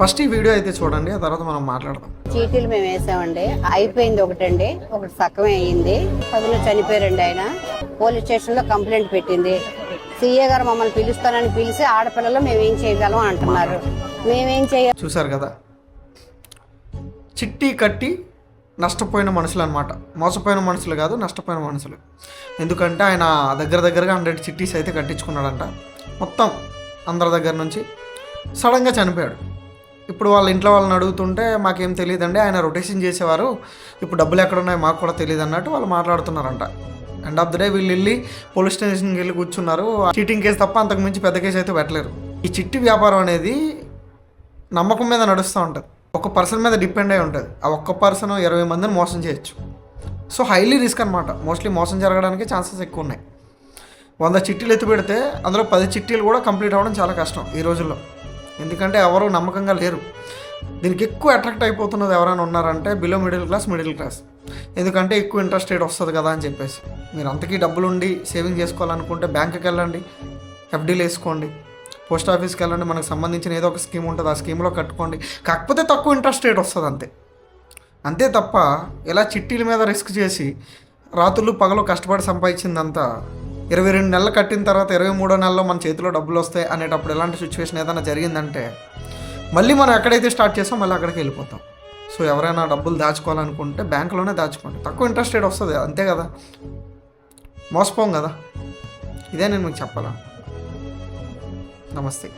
First ఈ video అయితే చూడండి, ఆ తర్వాత మనం మాట్లాడదాం. చీటీలు మేము వేసామండి. అయిపోయింది ఒకటండి, ఒకటి సక్కమే అయ్యింది. 10 చనిపోయారండి. ఆయన పోలీస్ స్టేషన్ లో కంప్లైంట్ పెట్టింది. సీఏ గారు మమ్మల్ని పిలుస్తానని పిలిచి ఆడపిల్లలు మేమేం చేయగలం అంటున్నారు. మేమేం చేయ చూసారు కదా, చిట్టి కట్టి నష్టపోయిన మనుషులు అనమాట. మోసపోయిన మనుషులు కాదు, నష్టపోయిన మనుషులు. ఎందుకంటే ఆయన దగ్గరగా 100 చిట్టీస్ అయితే కట్టించుకున్నాడంట. మొత్తం అందరి దగ్గర నుంచి సడన్గా చనిపోయాడు. ఇప్పుడు వాళ్ళ ఇంట్లో వాళ్ళని అడుగుతుంటే మాకేం తెలియదండి, ఆయన రొటేషన్ చేసేవారు, ఇప్పుడు డబ్బులు ఎక్కడ ఉన్నాయో మాకు కూడా తెలియదు అన్నట్టు వాళ్ళు మాట్లాడుతున్నారంట. ఎండ్ ఆఫ్ ద డే వీళ్ళు వెళ్ళి పోలీస్ స్టేషన్కి వెళ్ళి కూర్చున్నారు. చీటింగ్ కేసు తప్ప అంతకు మించి పెద్ద కేసు అయితే పెట్టలేరు. ఈ చిట్టి వ్యాపారం అనేది నమ్మకం మీద నడుస్తూ ఉంటుంది, ఒక పర్సన్ మీద డిపెండ్ అయి ఉంటుంది. ఆ ఒక్క పర్సన్ 20 మందిని మోసం చేయొచ్చు. సో హైలీ రిస్క్ అనమాట. మోస్ట్లీ మోసం జరగడానికి ఛాన్సెస్ ఎక్కువ ఉన్నాయి. 100 చిట్టీలు ఎత్తి పెడితే అందులో 10 చిట్టీలు కూడా కంప్లీట్ అవ్వడం చాలా కష్టం ఈ రోజుల్లో. ఎందుకంటే ఎవరు నమ్మకంగా లేరు. దీనికి ఎక్కువ అట్రాక్ట్ అయిపోతున్నది ఎవరైనా ఉన్నారంటే బిలో మిడిల్ క్లాస్. ఎందుకంటే ఎక్కువ ఇంట్రెస్ట్ రేట్ వస్తుంది కదా అని చెప్పేసి. మీరు అంతకీ డబ్బులుండి సేవింగ్ చేసుకోవాలనుకుంటే బ్యాంకుకి వెళ్ళండి, ఎఫ్డీలు వేసుకోండి, పోస్ట్ ఆఫీస్కి వెళ్ళండి, మనకు సంబంధించిన ఏదో ఒక స్కీమ్ ఉంటుంది, ఆ స్కీమ్లో కట్టుకోండి. కాకపోతే తక్కువ ఇంట్రెస్ట్ రేట్ వస్తుంది అంతే తప్ప ఇలా చిట్టీల మీద రిస్క్ చేసి రాత్రులు పగలు కష్టపడి సంపాదించిందంతా 22 నెలలు కట్టిన తర్వాత 23వ నెలలో మన చేతిలో డబ్బులు వస్తాయి అనేటప్పుడు ఎలాంటి సిచ్యువేషన్ ఏదైనా జరిగిందంటే మళ్ళీ మనం ఎక్కడైతే స్టార్ట్ చేస్తాం మళ్ళీ అక్కడికి వెళ్ళిపోతాం. సో ఎవరైనా డబ్బులు దాచుకోవాలనుకుంటే బ్యాంకులోనే దాచుకోండి, తక్కువ ఇంట్రెస్ట్ రేట్ వస్తుంది, అంతే కదా, మోసపోం కదా. ఇదే నేను మీకు చెప్పాలా. నమస్తే.